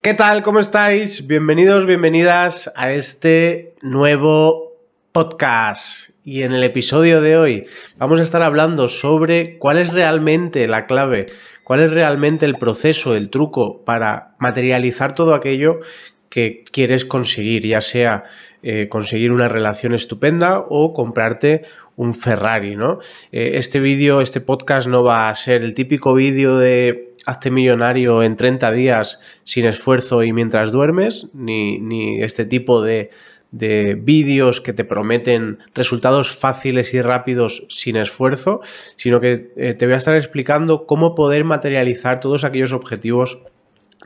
¿Qué tal? ¿Cómo estáis? Bienvenidos, bienvenidas a este nuevo podcast. Y en el episodio de hoy vamos a estar hablando sobre cuál es realmente la clave, cuál es realmente el proceso, el truco para materializar todo aquello que quieres conseguir, ya sea conseguir una relación estupenda o comprarte un Ferrari, ¿no? Este podcast no va a ser el típico vídeo de hazte millonario en 30 días sin esfuerzo y mientras duermes, ni este tipo de vídeos que te prometen resultados fáciles y rápidos sin esfuerzo, sino que te voy a estar explicando cómo poder materializar todos aquellos objetivos,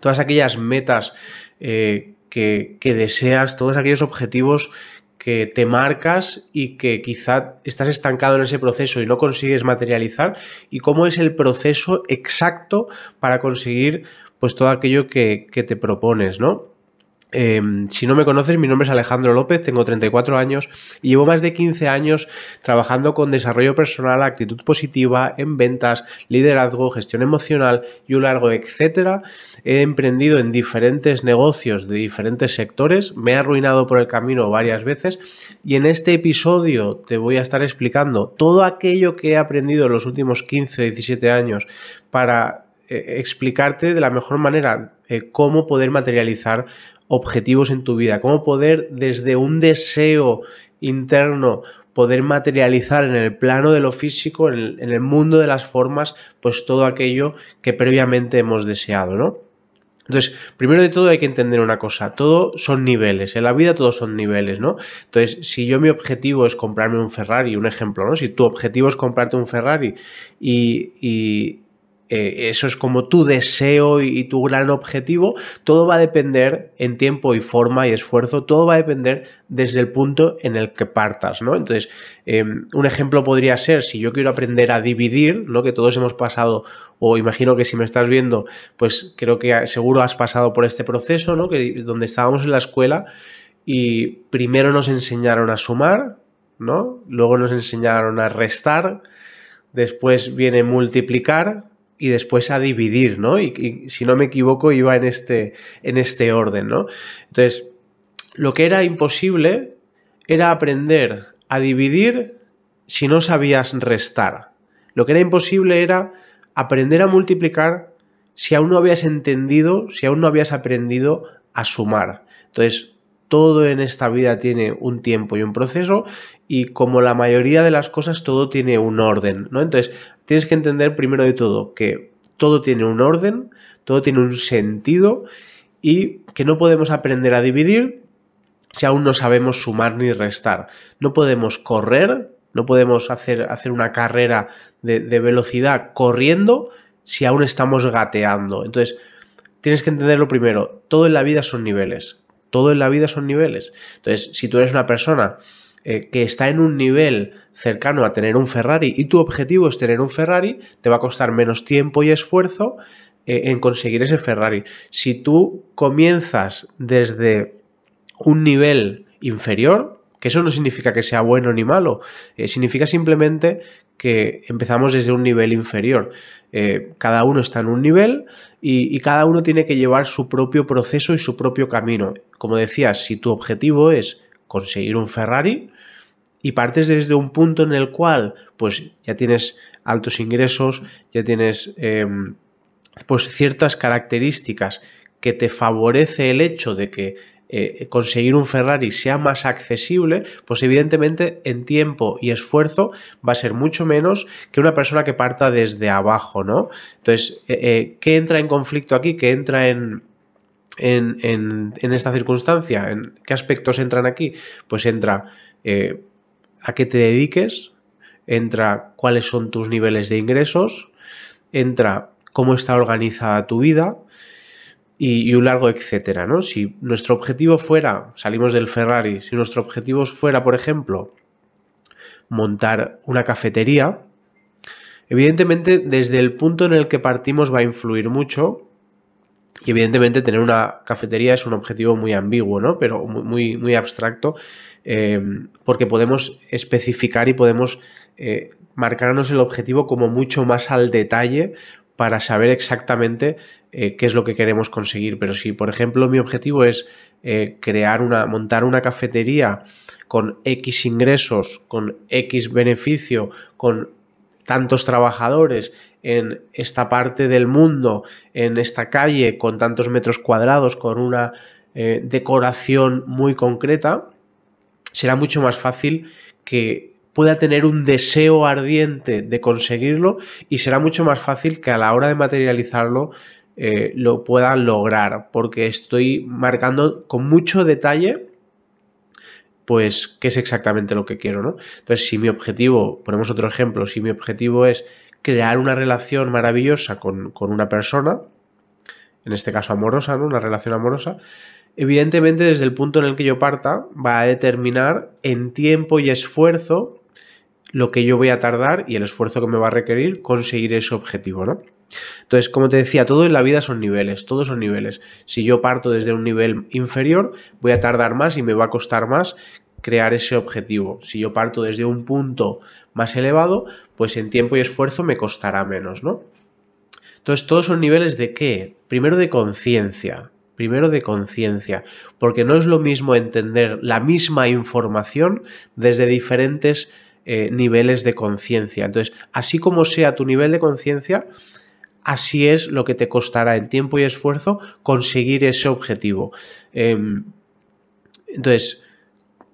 todas aquellas metas que deseas, todos aquellos objetivos que te marcas y que quizá estás estancado en ese proceso y no consigues materializar, y cómo es el proceso exacto para conseguir pues todo aquello que te propones, ¿no? Si no me conoces, mi nombre es Alejandro López, tengo 34 años y llevo más de 15 años trabajando con desarrollo personal, actitud positiva, en ventas, liderazgo, gestión emocional y un largo etcétera. He emprendido en diferentes negocios de diferentes sectores, me he arruinado por el camino varias veces y en este episodio te voy a estar explicando todo aquello que he aprendido en los últimos 15, 17 años para explicarte de la mejor manera cómo poder materializar objetivos en tu vida, cómo poder desde un deseo interno poder materializar en el plano de lo físico, en el mundo de las formas, pues todo aquello que previamente hemos deseado, ¿no? Entonces, primero de todo hay que entender una cosa, todo son niveles, en la vida todos son niveles, ¿no? Entonces, si mi objetivo es comprarme un Ferrari, un ejemplo, ¿no? Si tu objetivo es comprarte un Ferrari y eso es como tu deseo y tu gran objetivo, todo va a depender en tiempo y forma y esfuerzo, todo va a depender desde el punto en el que partas, ¿no? Entonces, un ejemplo podría ser, si yo quiero aprender a dividir, ¿no? Que todos hemos pasado, o imagino que si me estás viendo, pues creo que seguro has pasado por este proceso, ¿no? Que donde estábamos en la escuela y primero nos enseñaron a sumar, ¿no? Luego nos enseñaron a restar, después viene multiplicar y después a dividir, ¿no? Y si no me equivoco iba en este orden, ¿no? Entonces, lo que era imposible era aprender a dividir si no sabías restar. Lo que era imposible era aprender a multiplicar si aún no habías entendido, si aún no habías aprendido a sumar. Entonces, todo en esta vida tiene un tiempo y un proceso, y como la mayoría de las cosas, todo tiene un orden, ¿no? Entonces, tienes que entender primero de todo que todo tiene un orden, todo tiene un sentido y que no podemos aprender a dividir si aún no sabemos sumar ni restar. No podemos correr, no podemos hacer una carrera de velocidad corriendo si aún estamos gateando. Entonces, tienes que entenderlo primero, todo en la vida son niveles. Todo en la vida son niveles. Entonces, si tú eres una persona que está en un nivel cercano a tener un Ferrari y tu objetivo es tener un Ferrari, te va a costar menos tiempo y esfuerzo en conseguir ese Ferrari. Si tú comienzas desde un nivel inferior, que eso no significa que sea bueno ni malo, significa simplemente que empezamos desde un nivel inferior. Cada uno está en un nivel y cada uno tiene que llevar su propio proceso y su propio camino. Como decías, si tu objetivo es conseguir un Ferrari y partes desde un punto en el cual pues ya tienes altos ingresos, ya tienes pues ciertas características que te favorece el hecho de que conseguir un Ferrari sea más accesible, pues evidentemente en tiempo y esfuerzo va a ser mucho menos que una persona que parta desde abajo, ¿no? Entonces, ¿qué entra en conflicto aquí? ¿Qué entra en esta circunstancia? ¿En qué aspectos entran aquí? Pues entra a qué te dediques, entra cuáles son tus niveles de ingresos, entra cómo está organizada tu vida y un largo etcétera, ¿no? Si nuestro objetivo fuera, salimos del Ferrari, si nuestro objetivo fuera, por ejemplo, montar una cafetería, evidentemente desde el punto en el que partimos va a influir mucho. Y evidentemente tener una cafetería es un objetivo muy ambiguo, ¿no? Pero muy, muy abstracto, porque podemos especificar y podemos marcarnos el objetivo como mucho más al detalle para saber exactamente qué es lo que queremos conseguir. Pero si, por ejemplo, mi objetivo es montar una cafetería con X ingresos, con X beneficio, con tantos trabajadores en esta parte del mundo, en esta calle, con tantos metros cuadrados, con una decoración muy concreta, será mucho más fácil que pueda tener un deseo ardiente de conseguirlo y será mucho más fácil que a la hora de materializarlo lo pueda lograr, porque estoy marcando con mucho detalle pues qué es exactamente lo que quiero, ¿no? Entonces, si mi objetivo, ponemos otro ejemplo, si mi objetivo es crear una relación maravillosa con una persona, en este caso amorosa, ¿no? Una relación amorosa, evidentemente desde el punto en el que yo parta va a determinar en tiempo y esfuerzo lo que yo voy a tardar y el esfuerzo que me va a requerir conseguir ese objetivo, ¿no? Entonces, como te decía, todo en la vida son niveles, todos son niveles. Si yo parto desde un nivel inferior, voy a tardar más y me va a costar más crear ese objetivo. Si yo parto desde un punto más elevado, pues en tiempo y esfuerzo me costará menos, ¿no? Entonces, todos son niveles de ¿qué? Primero de conciencia, porque no es lo mismo entender la misma información desde diferentes niveles de conciencia. Entonces, así como sea tu nivel de conciencia, así es lo que te costará en tiempo y esfuerzo conseguir ese objetivo. Entonces,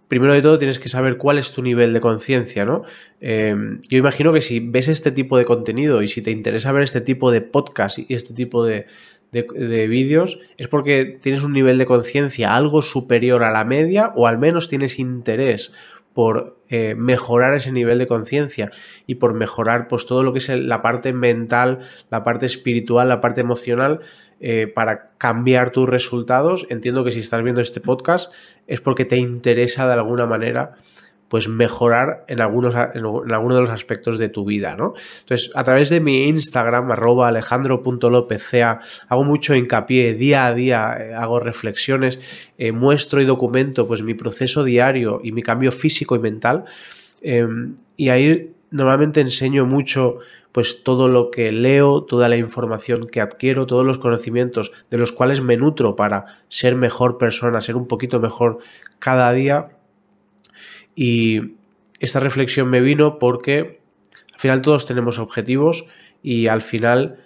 primero de todo tienes que saber cuál es tu nivel de conciencia, ¿no? Yo imagino que si ves este tipo de contenido y si te interesa ver este tipo de podcast y este tipo de vídeos, es porque tienes un nivel de conciencia algo superior a la media o al menos tienes interés por mejorar ese nivel de conciencia y por mejorar pues todo lo que es la parte mental, la parte espiritual, la parte emocional para cambiar tus resultados. Entiendo que si estás viendo este podcast es porque te interesa de alguna manera pues mejorar en algunos de los aspectos de tu vida, ¿no? Entonces, a través de mi Instagram, @alejandro.lopezca, hago mucho hincapié, día a día hago reflexiones, muestro y documento pues mi proceso diario y mi cambio físico y mental, y ahí normalmente enseño mucho pues todo lo que leo, toda la información que adquiero, todos los conocimientos de los cuales me nutro para ser mejor persona, ser un poquito mejor cada día. Y esta reflexión me vino porque al final todos tenemos objetivos y al final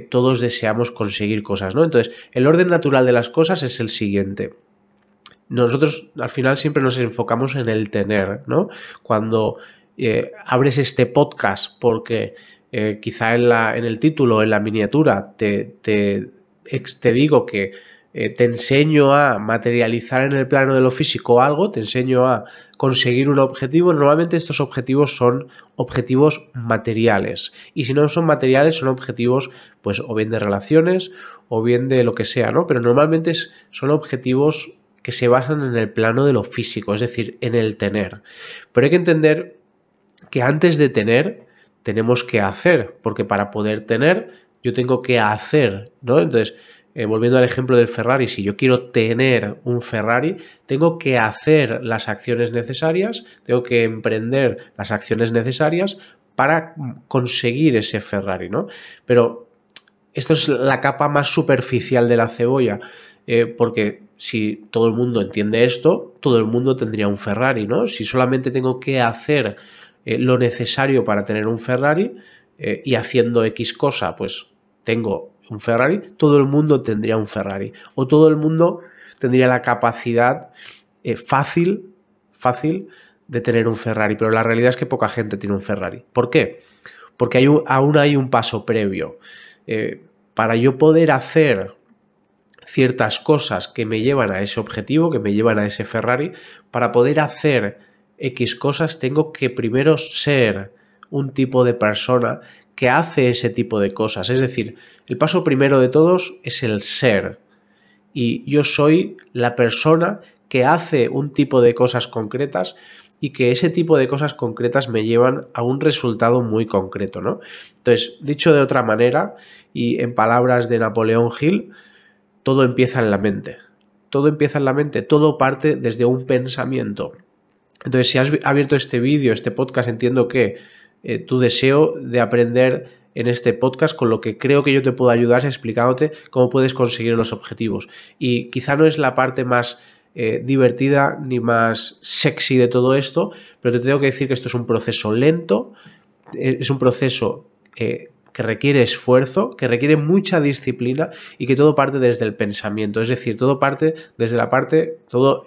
todos deseamos conseguir cosas, ¿no? Entonces, el orden natural de las cosas es el siguiente. Nosotros al final siempre nos enfocamos en el tener, ¿no? Cuando abres este podcast porque quizá en el título, en la miniatura, te digo que te enseño a materializar en el plano de lo físico algo, te enseño a conseguir un objetivo. Normalmente estos objetivos son objetivos materiales y si no son materiales son objetivos pues o bien de relaciones o bien de lo que sea, ¿no? Pero normalmente son objetivos que se basan en el plano de lo físico, es decir, en el tener. Pero hay que entender que antes de tener tenemos que hacer, porque para poder tener yo tengo que hacer, ¿no? Entonces, volviendo al ejemplo del Ferrari, si yo quiero tener un Ferrari, tengo que hacer las acciones necesarias, tengo que emprender las acciones necesarias para conseguir ese Ferrari, ¿no? Pero esto es la capa más superficial de la cebolla, porque si todo el mundo entiende esto, todo el mundo tendría un Ferrari, ¿no? Si solamente tengo que hacer lo necesario para tener un Ferrari y haciendo X cosa, pues tengo un Ferrari, todo el mundo tendría un Ferrari o todo el mundo tendría la capacidad fácil de tener un Ferrari, pero la realidad es que poca gente tiene un Ferrari. ¿Por qué? Porque aún hay un paso previo. Para yo poder hacer ciertas cosas que me llevan a ese objetivo, que me llevan a ese Ferrari, para poder hacer X cosas tengo que primero ser un tipo de persona que hace ese tipo de cosas. Es decir, el paso primero de todos es el ser. Y yo soy la persona que hace un tipo de cosas concretas y que ese tipo de cosas concretas me llevan a un resultado muy concreto, ¿no? Entonces, dicho de otra manera y en palabras de Napoleón Hill, todo empieza en la mente. Todo empieza en la mente, todo parte desde un pensamiento. Entonces, si has abierto este vídeo, este podcast, entiendo que tu deseo de aprender en este podcast, con lo que creo que yo te puedo ayudar es explicándote cómo puedes conseguir los objetivos. Y quizá no es la parte más divertida ni más sexy de todo esto, pero te tengo que decir que esto es un proceso lento, es un proceso que requiere esfuerzo, que requiere mucha disciplina y que todo parte desde el pensamiento. Es decir, todo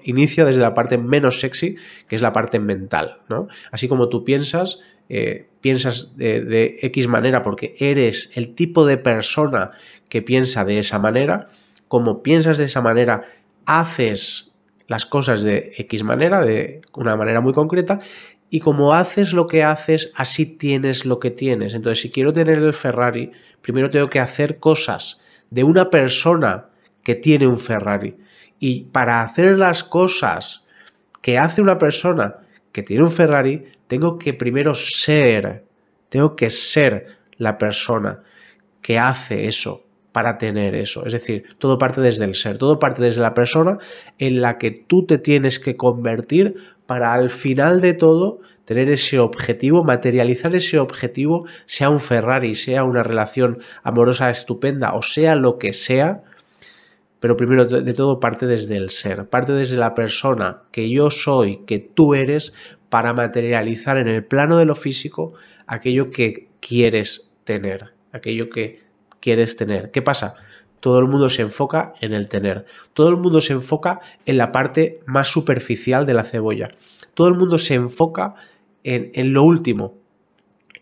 inicia desde la parte menos sexy, que es la parte mental, ¿no? Así como tú piensas de X manera porque eres el tipo de persona que piensa de esa manera, como piensas de esa manera, haces las cosas de X manera, de una manera muy concreta, y como haces lo que haces, así tienes lo que tienes. Entonces, si quiero tener el Ferrari, primero tengo que hacer cosas de una persona que tiene un Ferrari. Y para hacer las cosas que hace una persona que tiene un Ferrari, tengo que primero ser la persona que hace eso para tener eso. Es decir, todo parte desde el ser, todo parte desde la persona en la que tú te tienes que convertir para al final de todo tener ese objetivo, materializar ese objetivo, sea un Ferrari, sea una relación amorosa estupenda o sea lo que sea, pero primero de todo parte desde el ser, parte desde la persona que yo soy, que tú eres, para materializar en el plano de lo físico aquello que quieres tener, aquello que quieres tener. ¿Qué pasa? Todo el mundo se enfoca en el tener. Todo el mundo se enfoca en la parte más superficial de la cebolla. Todo el mundo se enfoca en lo último,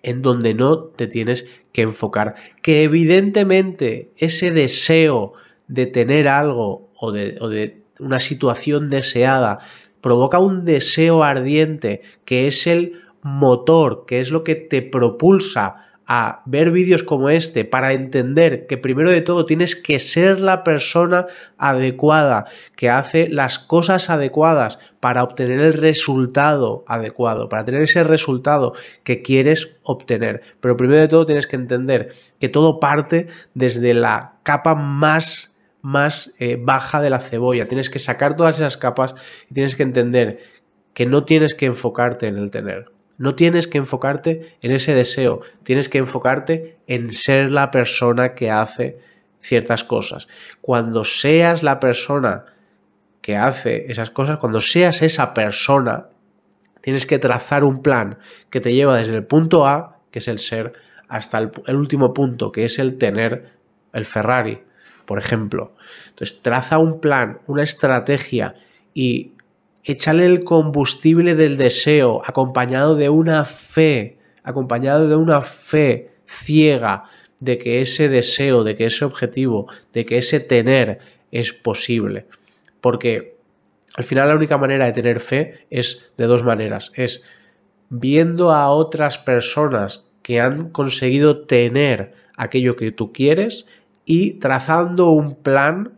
en donde no te tienes que enfocar. Que evidentemente ese deseo de tener algo o de una situación deseada provoca un deseo ardiente que es el motor, que es lo que te propulsa a ver vídeos como este para entender que primero de todo tienes que ser la persona adecuada, que hace las cosas adecuadas para obtener el resultado adecuado, para tener ese resultado que quieres obtener. Pero primero de todo tienes que entender que todo parte desde la capa más baja de la cebolla. Tienes que sacar todas esas capas y tienes que entender que no tienes que enfocarte en el tener. No tienes que enfocarte en ese deseo, tienes que enfocarte en ser la persona que hace ciertas cosas. Cuando seas la persona que hace esas cosas, cuando seas esa persona, tienes que trazar un plan que te lleva desde el punto A, que es el ser, hasta el último punto, que es el tener el Ferrari, por ejemplo. Entonces, traza un plan, una estrategia y échale el combustible del deseo, acompañado de una fe ciega de que ese deseo, de que ese objetivo, de que ese tener es posible. Porque al final la única manera de tener fe es de dos maneras. Es viendo a otras personas que han conseguido tener aquello que tú quieres y trazando un plan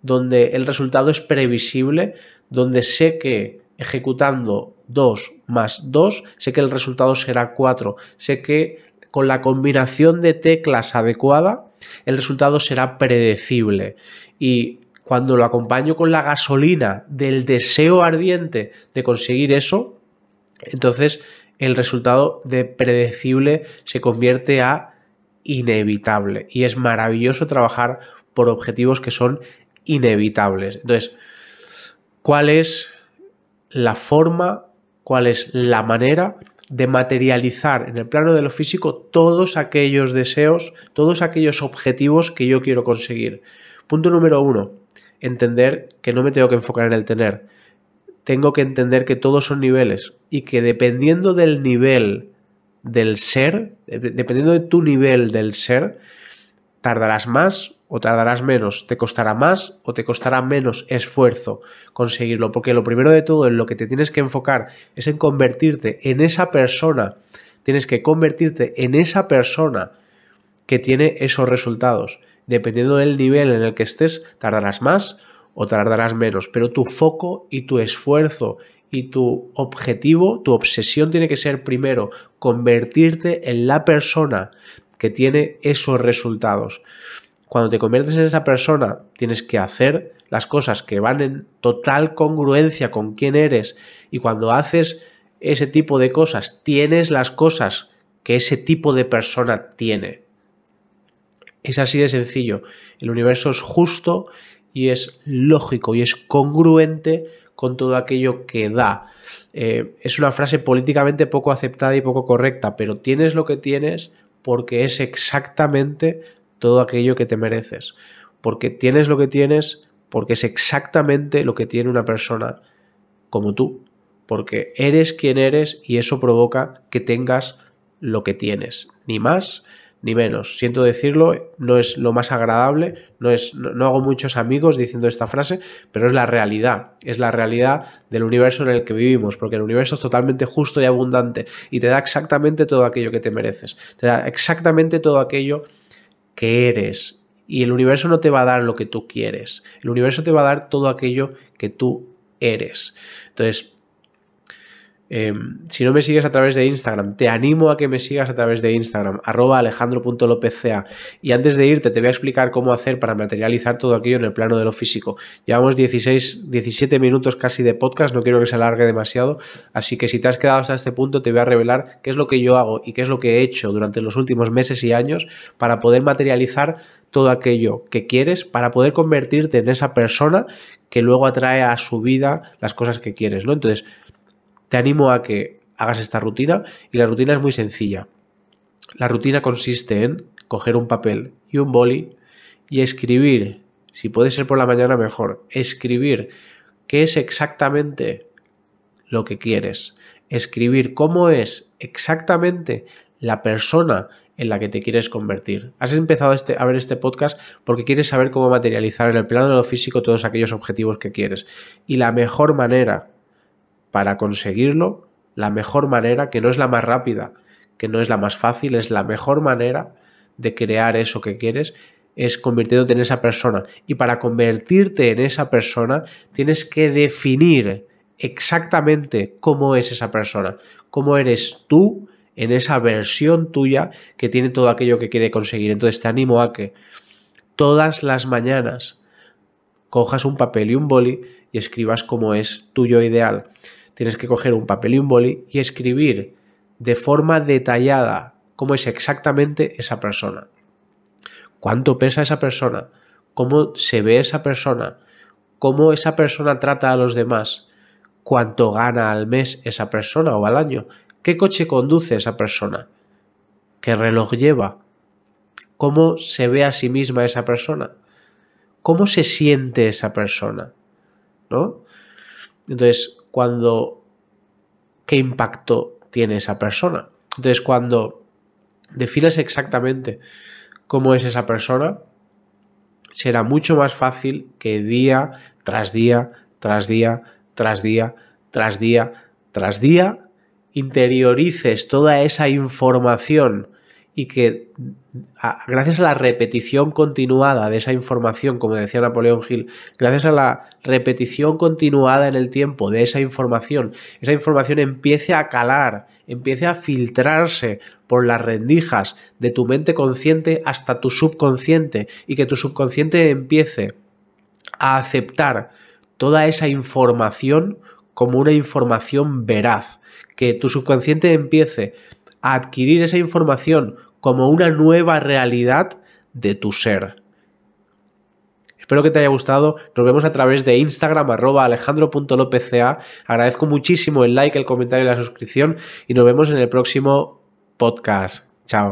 donde el resultado es previsible, donde sé que ejecutando 2 más 2, sé que el resultado será 4, sé que con la combinación de teclas adecuada, el resultado será predecible. Y cuando lo acompaño con la gasolina del deseo ardiente de conseguir eso, entonces el resultado de predecible se convierte a inevitable. Y es maravilloso trabajar por objetivos que son inevitables. Entonces, ¿cuál es la forma, cuál es la manera de materializar en el plano de lo físico todos aquellos deseos, todos aquellos objetivos que yo quiero conseguir? Punto número 1, entender que no me tengo que enfocar en el tener. Tengo que entender que todos son niveles y que dependiendo del nivel del ser, dependiendo de tu nivel del ser, tardarás más o tardarás menos, te costará más o te costará menos esfuerzo conseguirlo, porque lo primero de todo en lo que te tienes que enfocar es en convertirte en esa persona, tienes que convertirte en esa persona que tiene esos resultados. Dependiendo del nivel en el que estés, tardarás más o tardarás menos, pero tu foco y tu esfuerzo y tu objetivo, tu obsesión tiene que ser primero convertirte en la persona que tiene esos resultados. Cuando te conviertes en esa persona, tienes que hacer las cosas que van en total congruencia con quién eres, y cuando haces ese tipo de cosas, tienes las cosas que ese tipo de persona tiene. Es así de sencillo. El universo es justo y es lógico y es congruente con todo aquello que da. Es una frase políticamente poco aceptada y poco correcta, pero tienes lo que tienes porque es exactamente todo aquello que te mereces. Porque tienes lo que tienes porque es exactamente lo que tiene una persona como tú. Porque eres quien eres y eso provoca que tengas lo que tienes. Ni más ni menos. Siento decirlo, no es lo más agradable, no hago muchos amigos diciendo esta frase, pero es la realidad del universo en el que vivimos, porque el universo es totalmente justo y abundante y te da exactamente todo aquello que te mereces, te da exactamente todo aquello que eres, y el universo no te va a dar lo que tú quieres, el universo te va a dar todo aquello que tú eres. Entonces, si no me sigues a través de Instagram, te animo a que me sigas a través de Instagram, @alejandro.lopezca. Y antes de irte, te voy a explicar cómo hacer para materializar todo aquello en el plano de lo físico. Llevamos 17 minutos casi de podcast, no quiero que se alargue demasiado, así que si te has quedado hasta este punto, te voy a revelar qué es lo que yo hago y qué es lo que he hecho durante los últimos meses y años para poder materializar todo aquello que quieres, para poder convertirte en esa persona que luego atrae a su vida las cosas que quieres, ¿no? Entonces, te animo a que hagas esta rutina y la rutina es muy sencilla. La rutina consiste en coger un papel y un boli y escribir, si puede ser por la mañana mejor, escribir qué es exactamente lo que quieres, escribir cómo es exactamente la persona en la que te quieres convertir. Has empezado a ver este podcast porque quieres saber cómo materializar en el plano de lo físico todos aquellos objetivos que quieres. Y la mejor manera para conseguirlo, la mejor manera, que no es la más rápida, que no es la más fácil, es la mejor manera de crear eso que quieres, es convirtiéndote en esa persona. Y para convertirte en esa persona, tienes que definir exactamente cómo es esa persona, cómo eres tú en esa versión tuya que tiene todo aquello que quiere conseguir. Entonces te animo a que todas las mañanas cojas un papel y un boli y escribas cómo es tu yo ideal. Tienes que coger un papel y un boli y escribir de forma detallada cómo es exactamente esa persona. ¿Cuánto pesa esa persona? ¿Cómo se ve esa persona? ¿Cómo esa persona trata a los demás? ¿Cuánto gana al mes esa persona o al año? ¿Qué coche conduce esa persona? ¿Qué reloj lleva? ¿Cómo se ve a sí misma esa persona? ¿Cómo se siente esa persona? ¿No? Entonces, ¿qué impacto tiene esa persona? Entonces, cuando definas exactamente cómo es esa persona, será mucho más fácil que día tras día, tras día, tras día, tras día, tras día, interiorices toda esa información y que gracias a la repetición continuada de esa información, como decía Napoleón Hill, gracias a la repetición continuada en el tiempo de esa información empiece a calar, empiece a filtrarse por las rendijas de tu mente consciente hasta tu subconsciente y que tu subconsciente empiece a aceptar toda esa información como una información veraz, que tu subconsciente empiece a adquirir esa información como una nueva realidad de tu ser. Espero que te haya gustado. Nos vemos a través de Instagram, @alejandro.lopezca. Agradezco muchísimo el like, el comentario y la suscripción y nos vemos en el próximo podcast. Chao.